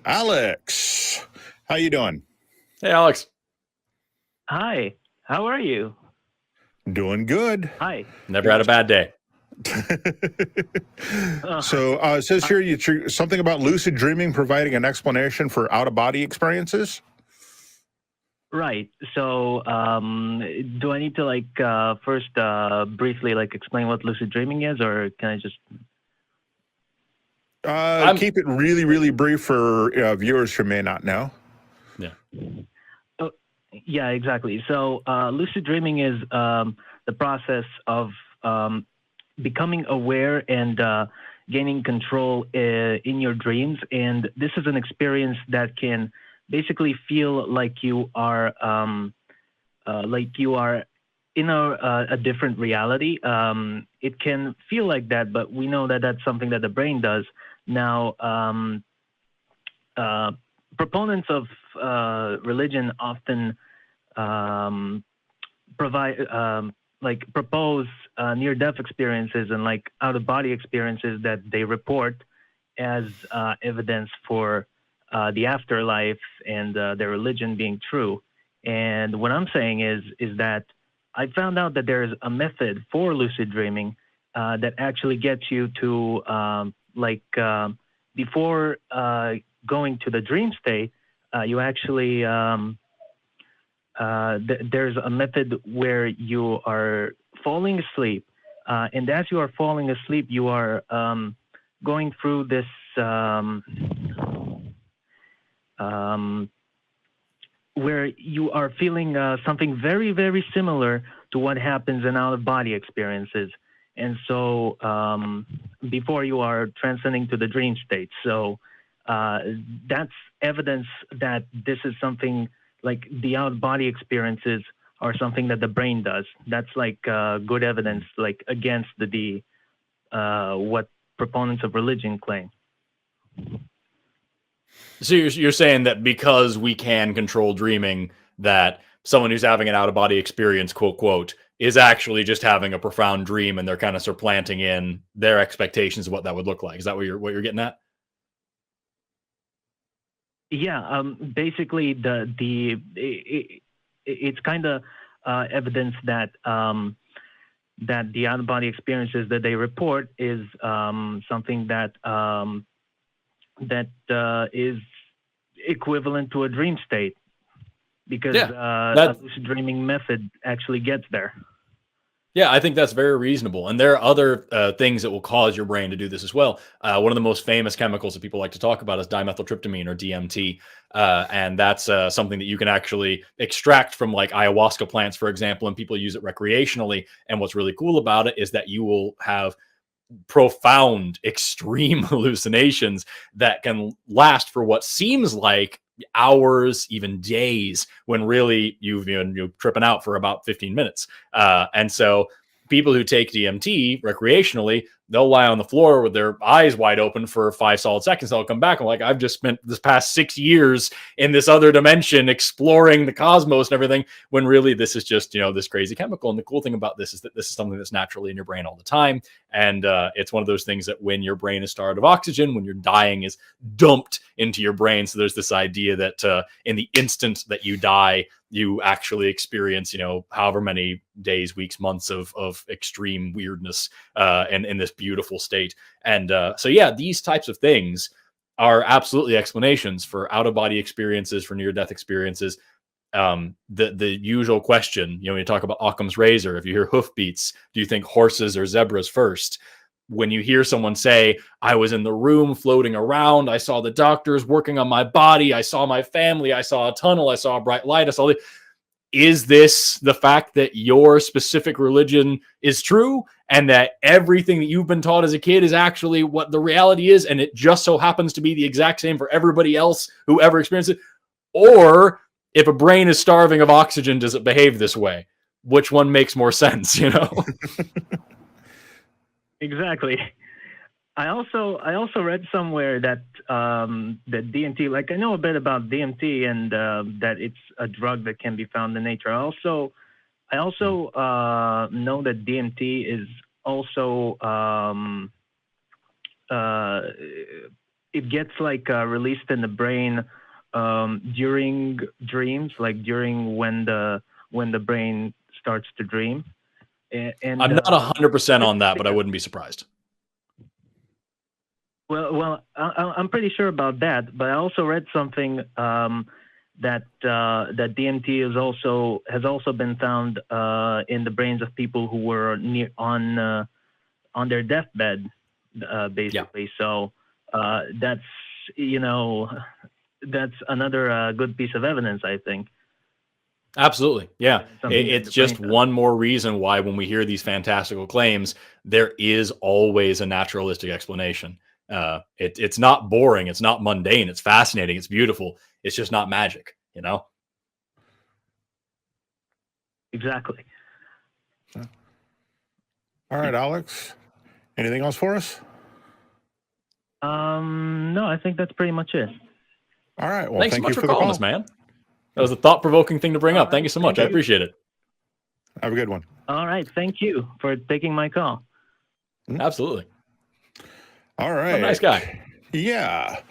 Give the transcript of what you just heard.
Alex, how you doing? Hey, Alex. Hi, how are you? Doing good. Hi. Never had a bad day. Uh, So it says I, here something about lucid dreaming providing an explanation for out-of-body experiences. right. So, do I need to first briefly explain what lucid dreaming is, or can I just? Keep it really, really brief for viewers who may not know. Yeah. Oh, yeah, exactly. So, lucid dreaming is the process of becoming aware and gaining control in your dreams, and this is an experience that can basically feel like you are in a different reality. It can feel like that, but we know that that's something that the brain does. Now, uh, proponents of religion often um, provide propose near-death experiences and out-of-body experiences that they report as evidence for the afterlife and their religion being true. And what I'm saying is that I found out that there is a method for lucid dreaming that actually gets you to before going to the dream state, you actually there's a method where you are falling asleep, and as you are falling asleep, you are going through this um, where you are feeling something very, very similar to what happens in out-of-body experiences. And so before you are transcending to the dream state. So that's evidence that this is something like the out-of-body experiences are something that the brain does. That's good evidence against the what proponents of religion claim. So you're saying that because we can control dreaming, that someone who's having an out-of-body experience, quote, quote, is actually just having a profound dream and they're kind of supplanting in their expectations of what that would look like. Is that what you're getting at? Yeah, basically it's kind of evidence that that the out-of-body experiences that they report is something that is equivalent to a dream state because a lucid dreaming method actually gets there. Yeah, I think that's very reasonable. And there are other things that will cause your brain to do this as well. One of the most famous chemicals that people like to talk about is dimethyltryptamine, or DMT. And that's something that you can actually extract from like ayahuasca plants, for example, and people use it recreationally. And what's really cool about it is that you will have profound, extreme hallucinations that can last for what seems like hours, even days, when really you're tripping out for about 15 minutes. And so people who take DMT recreationally, they'll lie on the floor with their eyes wide open for 5 solid seconds. They'll come back and like, I've just spent this past 6 years in this other dimension exploring the cosmos and everything, when really this is just, this crazy chemical. And the cool thing about this is that this is something that's naturally in your brain all the time. And it's one of those things that when your brain is starved of oxygen, when you're dying, is dumped into your brain. So there's this idea that in the instant that you die, you actually experience, however many days, weeks, months of extreme weirdness and in this beautiful state. And so, yeah, these types of things are absolutely explanations for out-of-body experiences, for near-death experiences. The usual question, when you talk about Occam's razor, if you hear hoofbeats, do you think horses or zebras first? When you hear someone say, I was in the room floating around, I saw the doctors working on my body, I saw my family, I saw a tunnel, I saw a bright light, I saw the... Is this the fact that your specific religion is true and that everything that you've been taught as a kid is actually what the reality is, and it just so happens to be the exact same for everybody else who ever experienced it? Or if a brain is starving of oxygen, does it behave this way? Which one makes more sense, Exactly. I also read somewhere that that DMT, I know a bit about DMT and that it's a drug that can be found in nature. I also know that DMT is also it gets like released in the brain during dreams, like during when the brain starts to dream. And I'm not 100% on that, but I wouldn't be surprised. Well, I'm pretty sure about that. But I also read something that DMT has also been found in the brains of people who were on their deathbed, basically. Yeah. So that's that's another good piece of evidence, I think. Absolutely. Yeah. It's just one more reason why when we hear these fantastical claims, there is always a naturalistic explanation. It's not boring. It's not mundane. It's fascinating. It's beautiful. It's just not magic, you know? Exactly. All right, Alex. Anything else for us? No, I think that's pretty much it. All right. Well, thanks so much for the calling call. us, man. That was a thought-provoking thing to bring up. Thank you so much. I appreciate it. Have a good one. All right. Thank you for taking my call. Absolutely. All right. What a nice guy. Yeah.